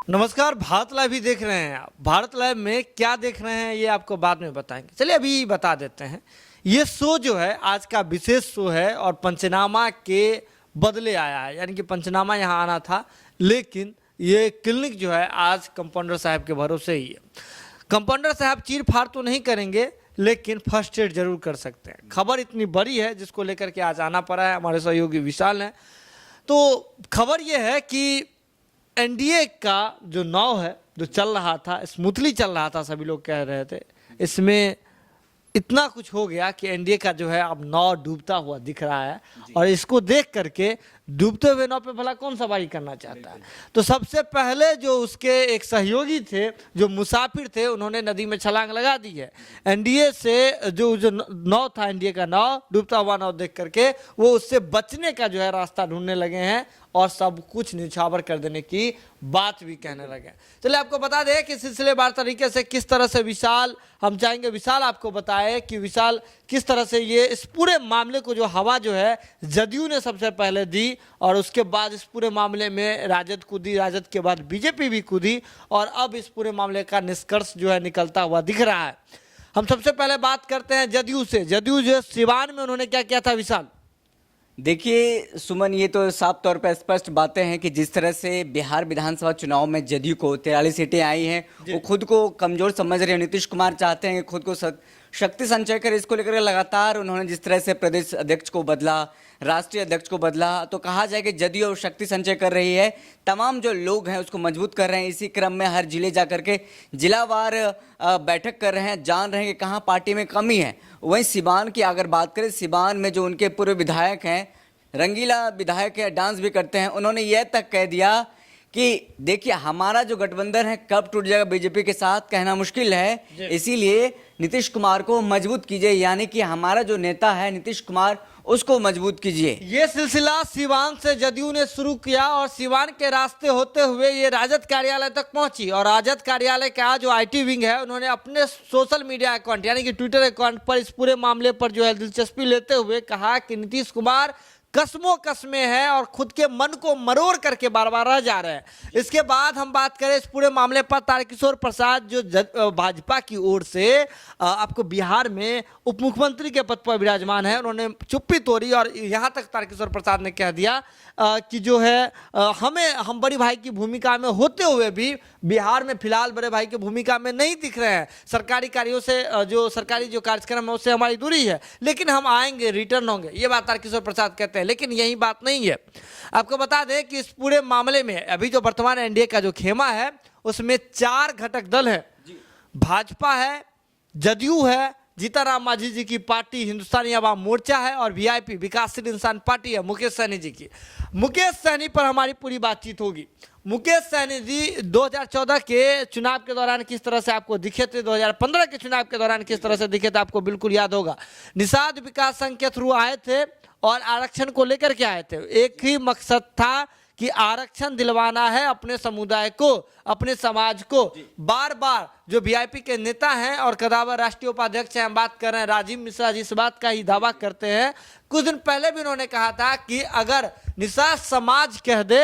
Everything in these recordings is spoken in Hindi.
नमस्कार। भारत लाइव भी देख रहे हैं आप। भारत लाइव में क्या देख रहे हैं ये आपको बाद में बताएंगे। चलिए अभी बता देते हैं। ये शो जो है आज का विशेष शो है और पंचनामा के बदले आया है, यानी कि पंचनामा यहाँ आना था, लेकिन ये क्लिनिक जो है आज कंपाउंडर साहब के भरोसे ही है। कंपाउंडर साहब चीर फाड़ तो नहीं करेंगे, लेकिन फर्स्ट एड जरूर कर सकते हैं। खबर इतनी बड़ी है जिसको लेकर के आज आना पड़ा है। हमारे सहयोगी विशाल हैं। तो खबर ये है कि एनडीए का जो नाव है, जो चल रहा था, स्मूथली चल रहा था, सभी लोग कह रहे थे, इसमें इतना कुछ हो गया कि एनडीए का जो है अब नाव डूबता हुआ दिख रहा है। और इसको देख करके डूबते हुए नाव पे भला कौन सवारी करना चाहता है। तो सबसे पहले जो उसके एक सहयोगी थे, जो मुसाफिर थे, उन्होंने नदी में छलांग लगा दी है। एनडीए से जो नाव था, एनडीए का नाव, डूबता हुआ नाव देख करके वो उससे बचने का जो है रास्ता ढूंढने लगे हैं और सब कुछ निछावर कर देने की बात भी कहने लगे। चलिए आपको बता दें कि सिलसिलेवार तरीके से किस तरह से विशाल, हम चाहेंगे विशाल आपको बताए कि विशाल किस तरह से ये इस पूरे मामले को जो हवा जो है जदयू ने सबसे पहले दी और उसके बाद इस पूरे मामले में राजद कूदी, राजद के बाद बीजेपी भी कूदी और अब इस पूरे मामले का निष्कर्ष जो है निकलता हुआ दिख रहा है। हम सबसे पहले बात करते हैं जदयू से। जदयू जो सिवान में उन्होंने क्या किया था विशाल? देखिए सुमन, ये तो साफ तौर पर स्पष्ट बातें हैं कि जिस तरह से बिहार विधानसभा चुनाव में जदयू को 43 सीटें आई हैं, वो खुद को कमजोर समझ रहे हैं। नीतीश कुमार चाहते हैं कि खुद को शक्ति संचय कर, इसको लेकर लगातार उन्होंने जिस तरह से प्रदेश अध्यक्ष को बदला, राष्ट्रीय अध्यक्ष को बदला, तो कहा जाए कि जदयू और शक्ति संचय कर रही है। तमाम जो लोग हैं उसको मजबूत कर रहे हैं। इसी क्रम में हर जिले जा करके जिलावार बैठक कर रहे हैं, जान रहे हैं कि कहाँ पार्टी में कमी है। वहीं सिवान की अगर बात करें, सिवान में जो उनके पूर्व विधायक हैं, रंगीला विधायक है, डांस भी करते हैं, उन्होंने यह तक कह दिया कि देखिए हमारा जो गठबंधन है कब टूट जाएगा बीजेपी के साथ कहना मुश्किल है, इसीलिए नीतीश कुमार को मजबूत कीजिए, यानी कि हमारा जो नेता है नीतीश कुमार, उसको मजबूत कीजिए। ये सिलसिला सिवान से जदयू ने शुरू किया और सिवान के रास्ते होते हुए ये राजद कार्यालय तक पहुंची और राजद कार्यालय का जो आईटी विंग है, उन्होंने अपने सोशल मीडिया अकाउंट यानी कि ट्विटर अकाउंट पर इस पूरे मामले पर जो है दिलचस्पी लेते हुए कहा कि नीतीश कुमार कसमों कसमें है और खुद के मन को मरोड़ करके बार बार रह जा रहे हैं। इसके बाद हम बात करें इस पूरे मामले पर, तारकिशोर प्रसाद जो भाजपा की ओर से आपको बिहार में उप मुख्यमंत्री के पद पर विराजमान है, उन्होंने चुप्पी तोड़ी और यहाँ तक तारकिशोर प्रसाद ने कह दिया कि जो है हम बड़ी भाई की भूमिका में होते हुए भी बिहार में फिलहाल बड़े भाई की भूमिका में नहीं दिख रहे हैं। सरकारी कार्यों से जो सरकारी जो कार्यक्रम है उससे हमारी दूरी है, लेकिन हम आएंगे, रिटर्न होंगे, ये बात तारकिशोर प्रसाद कहते हैं। लेकिन यही बात नहीं है। आपको बता दें कि इस पूरे मामले में अभी जो वर्तमान एनडीए का जो खेमा है उसमें 4 घटक दल है। भाजपा है, जदयू है, जीताराम मांझी जी की पार्टी हिंदुस्तानी अवाम मोर्चा है और वीआईपी विकासशील इंसान पार्टी है मुकेश सहनी जी की। मुकेश सहनी पर हमारी पूरी बातचीत होगी। मुकेश सहनी जी 2014 के चुनाव के दौरान किस तरह से आपको दिखे थे, 2015 के चुनाव के दौरान किस तरह से दिखे थे, आपको बिल्कुल याद होगा। निषाद विकास संघ के थ्रू आए थे और आरक्षण को लेकर के आए थे। एक ही मकसद था कि आरक्षण दिलवाना है अपने समुदाय को, अपने समाज को। बार बार जो वीआईपी के नेता हैं और कदावर राष्ट्रीय उपाध्यक्ष हैं, हम बात कर रहे हैं राजीव मिश्रा जी, इस बात का ही दावा करते हैं। कुछ दिन पहले भी उन्होंने कहा था कि अगर निषाद समाज कह दे,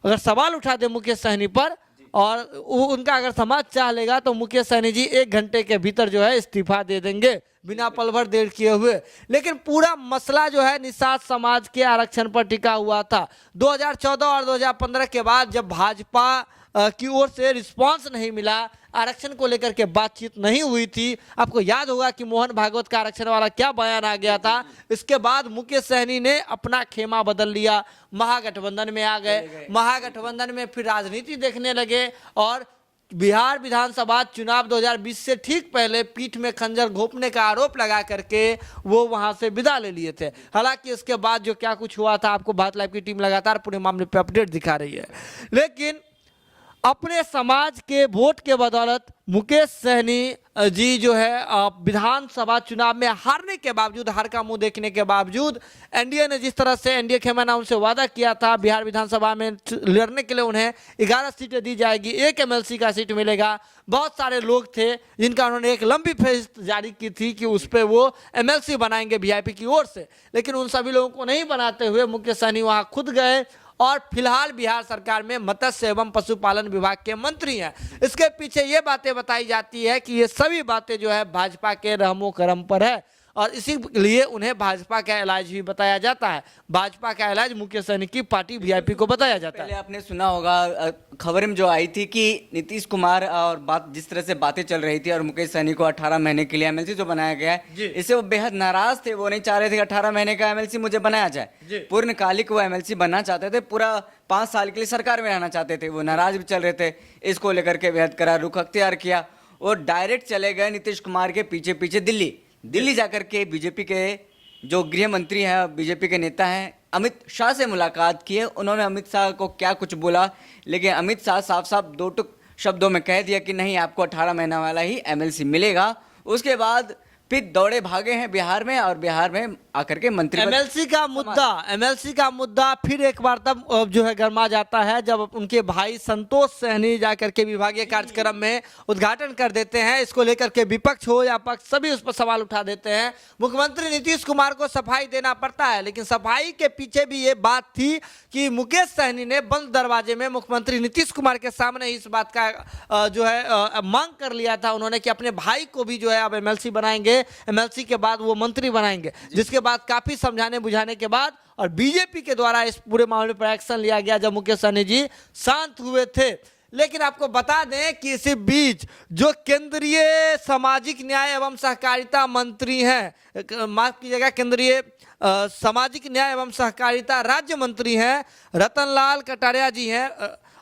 अगर सवाल उठा दे मुकेश सहनी पर और उनका अगर समाज चाह लेगा तो मुकेश सहनी जी 1 घंटे के भीतर जो है इस्तीफा दे देंगे बिना पल भर देर किए हुए। लेकिन पूरा मसला जो है निषाद समाज के आरक्षण पर टिका हुआ था। 2014 और 2015 के बाद जब भाजपा की ओर से रिस्पांस नहीं मिला, आरक्षण को लेकर के बातचीत नहीं हुई थी, आपको याद होगा कि मोहन भागवत का आरक्षण वाला क्या बयान आ गया था। इसके बाद मुकेश सहनी ने अपना खेमा बदल लिया, महागठबंधन में आ गए। महागठबंधन में फिर राजनीति देखने लगे और बिहार विधानसभा चुनाव 2020 से ठीक पहले पीठ में खंजर घोंपने का आरोप लगा करके वो वहां से विदा ले लिए थे। हालांकि इसके बाद जो क्या कुछ हुआ था, आपको भारत लाइव की टीम लगातार पूरे मामले पे अपडेट दिखा रही है। लेकिन अपने समाज के वोट के बदौलत मुकेश सहनी जी जो है विधानसभा चुनाव में हारने के बावजूद, हार का मुंह देखने के बावजूद, एनडीए ने जिस तरह से एनडीए खेमा ने उनसे वादा किया था बिहार विधानसभा में लड़ने के लिए उन्हें 11 सीटें दी जाएगी, 1 एमएलसी का सीट मिलेगा। बहुत सारे लोग थे जिनका उन्होंने एक लंबी फहरिस्त जारी की थी कि उस पर वो एमएलसी बनाएंगे वीआईपी की ओर से, लेकिन उन सभी लोगों को नहीं बनाते हुए मुकेश सहनी वहाँ खुद गए और फिलहाल बिहार सरकार में मत्स्य एवं पशुपालन विभाग के मंत्री हैं। इसके पीछे ये बातें बताई जाती है कि ये सभी बातें जो है भाजपा के रहमो करम पर है और इसी लिए उन्हें भाजपा का इलाज भी बताया जाता है। भाजपा का इलाज मुकेश सहनी की पार्टी वीआईपी को बताया जाता पहले है। आपने सुना होगा खबर में जो आई थी कि नीतीश कुमार और बात जिस तरह से बातें चल रही थी और मुकेश सहनी को 18 महीने के लिए एमएलसी जो बनाया गया जी। है, इससे वो बेहद नाराज थे। वो नहीं चाह रहे थे कि 18 महीने का एमएलसी मुझे बनाया जी। जाए। पूर्णकालिक वो एमएलसी बनना चाहते थे, पूरा 5 साल के लिए सरकार में रहना चाहते थे। वो नाराज भी चल रहे थे, इसको लेकर के बेहद कड़ा रुख अख्तियार किया और डायरेक्ट चले गए नीतीश कुमार के पीछे पीछे दिल्ली जाकर के बीजेपी के जो गृह मंत्री हैं, बीजेपी के नेता हैं, अमित शाह से मुलाकात की है। उन्होंने अमित शाह को क्या कुछ बोला, लेकिन अमित शाह साफ साफ 2 टुक शब्दों में कह दिया कि नहीं, आपको 18 महीना वाला ही एमएलसी मिलेगा। उसके बाद फिर दौड़े भागे हैं बिहार में और बिहार में आकर के मंत्री एमएलसी का मुद्दा फिर एक बार तब जो है गर्मा जाता है जब उनके भाई संतोष सहनी जाकर के विभागीय कार्यक्रम में उद्घाटन कर देते हैं। इसको लेकर के विपक्ष हो या पक्ष सभी उस पर सवाल उठा देते हैं। मुख्यमंत्री नीतीश कुमार को सफाई देना पड़ता है, लेकिन सफाई के पीछे भी ये बात थी कि मुकेश सहनी ने बंद दरवाजे में मुख्यमंत्री नीतीश कुमार के सामने इस बात का जो है मांग कर लिया था उन्होंने कि अपने भाई को भी जो है अब एमएलसी बनाएंगे, एमएलसी के बाद वो मंत्री बनाएंगे। जिसके बाद काफी समझाने बुझाने के बाद और बीजेपी के द्वारा इस पूरे मामले पर एक्शन लिया गया जब मुकेश सहनी जी शांत हुए थे। लेकिन आपको बता दें कि इसी बीच जो केंद्रीय सामाजिक न्याय एवं सहकारिता मंत्री हैं, माफ कीजिएगा, केंद्रीय सामाजिक न्याय एवं सहकारिता राज्य मंत्री हैं रतनलाल कटारिया जी हैं,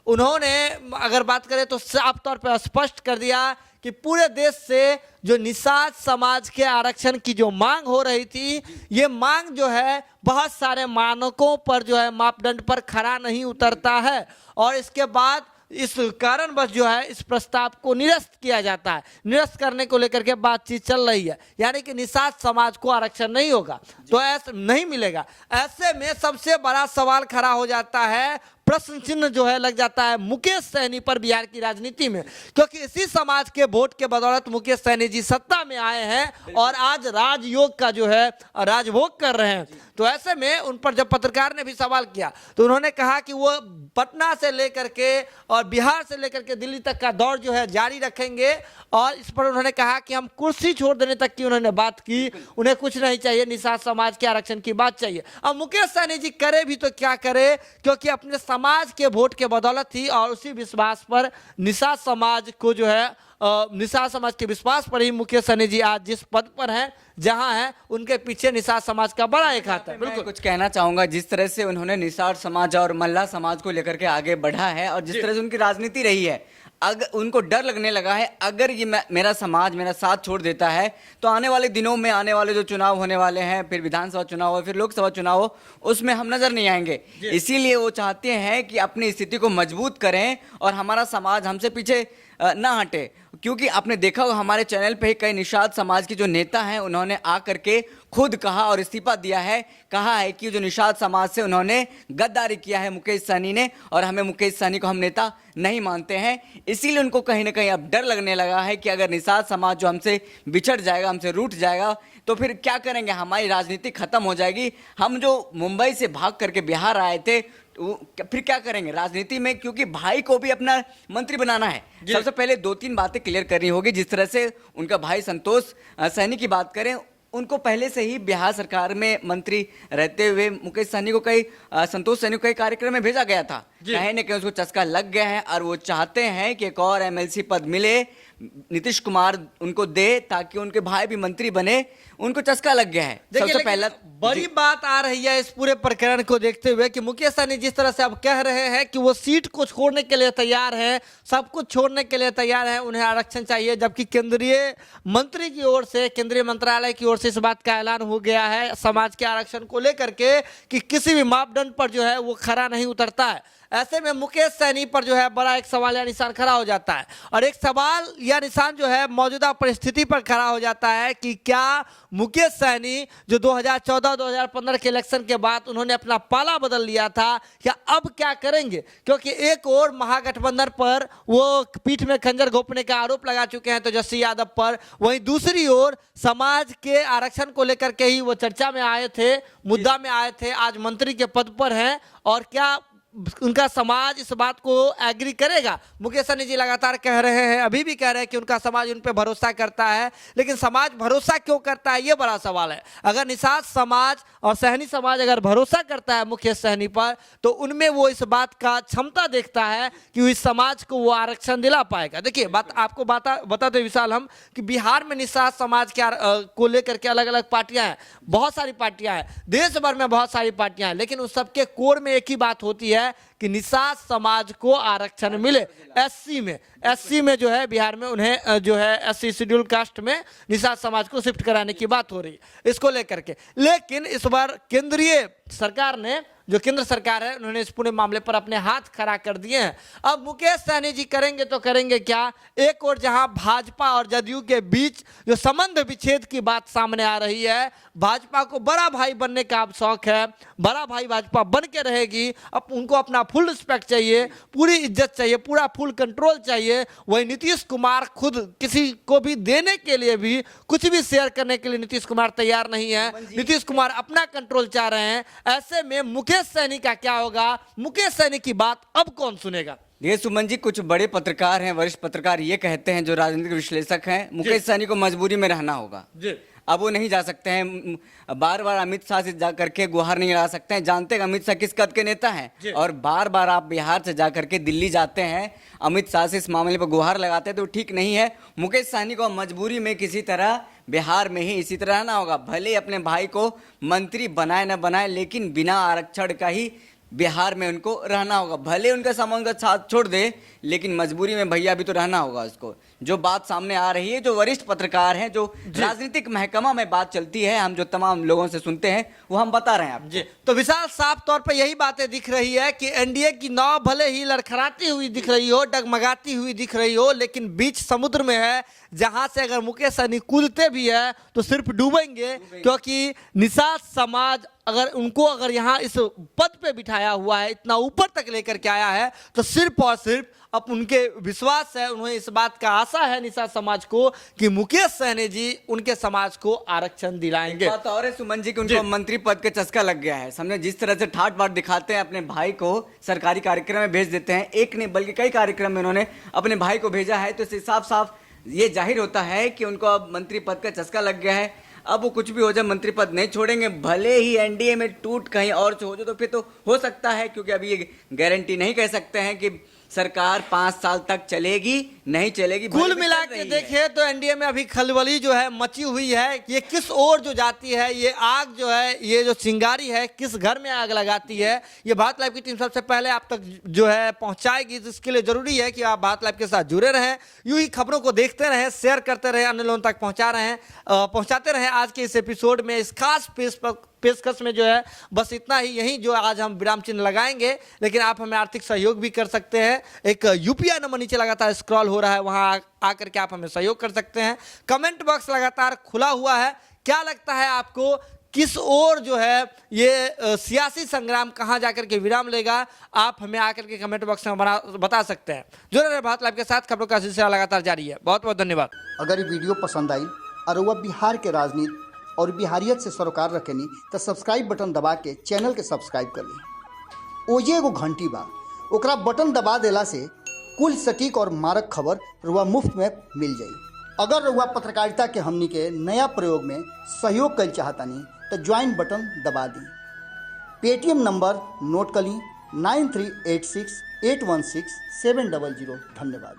उन्होंने अगर बात करें तो साफ तौर पर स्पष्ट कर दिया कि पूरे देश से जो निषाद समाज के आरक्षण की जो मांग हो रही थी, ये मांग जो है बहुत सारे मानकों पर जो है मापदंड पर खरा नहीं उतरता है और इसके बाद इस कारणवश जो है इस प्रस्ताव को निरस्त किया जाता है। निरस्त करने को लेकर के बातचीत चल रही है, यानी कि निषाद समाज को आरक्षण नहीं होगा, तो ऐसा नहीं मिलेगा। ऐसे में सबसे बड़ा सवाल खड़ा हो जाता है, प्रश्न चिन्ह जो है लग जाता है मुकेश सहनी पर बिहार की राजनीति में, क्योंकि इसी समाज के वोट के बदौलत मुकेश सहनी जी सत्ता में आए हैं और आज राजयोग का जो है राजभोग कर रहे हैं। तो ऐसे में उन पर जब पत्रकार ने भी सवाल किया तो उन्होंने कहा कि वो पटना से लेकर के और बिहार से लेकर के दिल्ली तक का दौर जो है जारी रखेंगे और इस पर उन्होंने कहा कि हम कुर्सी छोड़ देने तक की उन्होंने बात की, उन्हें कुछ नहीं चाहिए, निषाद समाज के आरक्षण की बात चाहिए। अब मुकेश सहनी जी करे भी तो क्या करे, क्योंकि अपने समाज के वोट के बदौलत ही और उसी विश्वास पर निषाद समाज को जो है निषाद समाज के विश्वास पर ही मुकेश सहनी जी आज जिस पद पर हैं, जहां हैं, उनके पीछे निषाद समाज का बड़ा एक हाथ है। बिल्कुल कुछ कहना चाहूंगा, जिस तरह से उन्होंने निषाद समाज और मल्ला समाज को लेकर के आगे बढ़ा है और जिस तरह से उनकी राजनीति रही है, अगर उनको डर लगने लगा है अगर ये मेरा समाज मेरा साथ छोड़ देता है तो आने वाले दिनों में आने वाले जो चुनाव होने वाले हैं, फिर विधानसभा चुनाव हो, फिर लोकसभा चुनाव हो, उसमें हम नजर नहीं आएंगे। इसीलिए वो चाहते हैं कि अपनी स्थिति को मजबूत करें और हमारा समाज हमसे पीछे ना हटे, क्योंकि आपने देखा होगा हमारे चैनल पे ही कई निषाद समाज के जो नेता हैं उन्होंने आकर के खुद कहा और इस्तीफा दिया है, कहा है कि जो निषाद समाज से उन्होंने गद्दारी किया है मुकेश सहनी ने और हमें मुकेश सहनी को हम नेता नहीं मानते हैं। इसीलिए उनको कहीं ना कहीं अब डर लगने लगा है कि अगर निषाद समाज जो हमसे बिछड़ जाएगा, हमसे रूठ जाएगा, तो फिर क्या करेंगे, हमारी राजनीति खत्म हो जाएगी। हम जो मुंबई से भाग करके बिहार आए थे फिर क्या करेंगे राजनीति में, क्योंकि भाई को भी अपना मंत्री बनाना है। सबसे पहले 2-3 बातें क्लियर करनी होगी। जिस तरह से उनका भाई संतोष सहनी की बात करें, उनको पहले से ही बिहार सरकार में मंत्री रहते हुए मुकेश सहनी को संतोष सहनी को कई कार्यक्रम में भेजा गया था। कहीं न कहीं उसको चस्का लग गया है और वो चाहते हैं कि एक और एमएलसी पद मिले, नीतीश कुमार उनको दे ताकि उनके भाई भी मंत्री बने। उनको चस्का लग गया है। सबसे पहला बड़ी बात आ रही है इस पूरे प्रकरण को देखते हुए कि मुकेश सहनी जिस तरह से अब कह रहे हैं कि वो सीट को छोड़ने के लिए तैयार हैं, सब कुछ छोड़ने के लिए तैयार हैं, उन्हें आरक्षण चाहिए, जबकि केंद्रीय मंत्री की ओर से, केंद्रीय मंत्रालय की ओर से इस बात का ऐलान हो गया है समाज के आरक्षण को लेकर के कि किसी भी मापदंड पर जो है वो खरा नहीं उतरता है। ऐसे में मुकेश सहनी पर जो है बड़ा एक सवाल या निशान खड़ा हो जाता है और एक सवाल या निशान जो है मौजूदा परिस्थिति पर खड़ा हो जाता है कि क्या मुकेश सहनी जो 2014-2015 के इलेक्शन के बाद उन्होंने अपना पाला बदल लिया था, क्या अब क्या करेंगे, क्योंकि एक और महागठबंधन पर वो पीठ में खंजर घोंपने का आरोप लगा चुके हैं तेजस्वी यादव पर, वहीं दूसरी ओर समाज के आरक्षण को लेकर के ही वो चर्चा में आए थे, मुद्दा में आए थे, आज मंत्री के पद पर हैं और क्या उनका समाज इस बात को एग्री करेगा? मुकेश सहनी जी लगातार कह रहे हैं, अभी भी कह रहे हैं कि उनका समाज उन पर भरोसा करता है, लेकिन समाज भरोसा क्यों करता है, ये बड़ा सवाल है। अगर निषाद समाज और सहनी समाज अगर भरोसा करता है मुकेश सहनी पर, तो उनमें वो इस बात का क्षमता देखता है कि इस समाज को वो आरक्षण दिला पाएगा। देखिए बात आपको बताते विशाल हम कि बिहार में निषाद समाज को लेकर के अलग अलग पार्टियां हैं, बहुत सारी पार्टियां हैं, देश भर में बहुत सारी पार्टियां हैं, लेकिन उस सबके कोर में एक ही बात होती है कि निषाद समाज को आरक्षण मिले। एससी में जो है बिहार में उन्हें जो है एससी शेड्यूल कास्ट में निषाद समाज को शिफ्ट कराने की बात हो रही है इसको लेकर के। लेकिन इस बार केंद्रीय सरकार ने, जो केंद्र सरकार है, उन्होंने इस पूरे मामले पर अपने हाथ खड़ा कर दिए हैं। अब मुकेश सहनी जी करेंगे तो करेंगे क्या? एक और जहां भाजपा और जदयू के बीच जो संबंध विच्छेद की बात सामने आ रही है, भाजपा को बड़ा भाई बनने का अब शौक है, बड़ा भाई भाजपा बन के रहेगी, अब उनको अपना फुल रिस्पेक्ट चाहिए, पूरी इज्जत चाहिए, पूरा फुल कंट्रोल चाहिए। वही नीतीश कुमार खुद किसी को भी देने के लिए भी, कुछ भी शेयर करने के लिए नीतीश कुमार तैयार नहीं है। नीतीश कुमार अपना कंट्रोल चाह रहे हैं। ऐसे में मुकेश सहनी का क्या होगा? मुकेश सहनी की बात अब कौन सुनेगा? ये सुमन जी, कुछ बड़े पत्रकार हैं, वरिष्ठ पत्रकार ये कहते हैं, जो राजनीतिक विश्लेषक हैं, मुकेश सहनी को मजबूरी में रहना होगा। अब वो नहीं जा सकते हैं, बार बार अमित शाह से जा करके गुहार नहीं लगा सकते हैं। जानते हैं अमित शाह किस कद के नेता हैं, और बार बार आप बिहार से जा करके दिल्ली जाते हैं, अमित शाह से इस मामले पर गुहार लगाते हैं, तो ठीक नहीं है। मुकेश सहनी को मजबूरी में किसी तरह बिहार में ही इसी तरह रहना होगा। भले अपने भाई को मंत्री बनाए न बनाए, लेकिन बिना आरक्षण का ही बिहार में उनको रहना होगा। भले उनका सामान का साथ छोड़ दे, लेकिन मजबूरी में भैया भी तो रहना होगा उसको। जो बात सामने आ रही है, जो वरिष्ठ पत्रकार हैं, जो राजनीतिक महकमा में बात चलती है, हम जो तमाम लोगों से सुनते हैं, वो हम बता रहे हैं आप जी। तो विशाल, साफ तौर पे यही बातें दिख रही है कि एनडीए की नाव भले ही लड़खड़ाती हुई दिख रही हो, डगमगाती हुई दिख रही हो, लेकिन बीच समुद्र में है, जहां से अगर मुकेश सहनी कूदते भी है तो सिर्फ डूबेंगे। क्योंकि निषाद समाज अगर यहाँ इस पद पे बिठाया हुआ है, इतना ऊपर तक लेकर के आया है, तो सिर्फ और सिर्फ अब उनके विश्वास है, उन्हें इस बात का आशा है निषाद समाज को कि मुकेश सहनी जी उनके समाज को आरक्षण दिलाएंगे। बात और है सुमन जी कि उनको मंत्री पद का चस्का लग गया है। समझे, जिस तरह से ठाट बाट दिखाते हैं, अपने भाई को सरकारी कार्यक्रम में भेज देते हैं, एक नहीं बल्कि कई कार्यक्रम में उन्होंने अपने भाई को भेजा है, तो इससे साफ साफ ये जाहिर होता है कि उनको अब मंत्री पद का चस्का लग गया है। अब वो कुछ भी हो जाए, मंत्री पद नहीं छोड़ेंगे। भले ही एनडीए में टूट कहीं और से हो जाए, तो फिर तो हो सकता है, क्योंकि अभी ये गारंटी नहीं कह सकते हैं कि सरकार 5 साल तक चलेगी, नहीं चलेगी। कुल मिला के देखिए तो एनडीए में अभी खलबली जो है मची हुई है। ये किस ओर जो जाती है, ये आग जो है, ये जो चिंगारी है, किस घर में आग लगाती है, ये भारत लाइव की टीम सबसे पहले आप तक जो है पहुंचाएगी। इसके लिए जरूरी है कि आप भारत लाइव के साथ जुड़े रहें, यूं ही खबरों को देखते रहें, शेयर करते रहें, अन्य लोगों तक पहुंचाते रहें। आज के इस एपिसोड में, इस खास पेशकश में जो है बस इतना ही। यही जो आज हम विराम चिन्ह लगाएंगे, लेकिन आप हमें आर्थिक सहयोग भी कर सकते हैं। एक यूपीआई नंबर नीचे लगातार स्क्रॉल हो रहा है, वहां आकर के आप हमें सहयोग कर सकते हैं। कमेंट बॉक्स लगातार खुला हुआ है। क्या लगता है आपको, किस ओर जो है ये सियासी संग्राम कहां जाकर के विराम लेगा? आप हमें आकर के कमेंट बॉक्स में बता सकते हैं। जुड़े रहे भारत लाइव के साथ, खबरों का सिलसिला लगातार जारी है। बहुत बहुत धन्यवाद। अगर ये वीडियो पसंद आई और वह बिहार के राजनीति और बिहारियत से सरोकार रखेनी, तो सब्सक्राइब बटन दबा के चैनल के सब्सक्राइब कर ली। ओजे एगो घंटी बा, ओकरा बटन दबा देला से कुल सटीक और मारक खबर रुआ मुफ्त में मिल जाई। अगर रुआ पत्रकारिता के हमनी के नया प्रयोग में सहयोग कर चाहतानी, तो ज्वाइन बटन दबा दी। पेटीएम नंबर नोट कर ली 9386816700। धन्यवाद।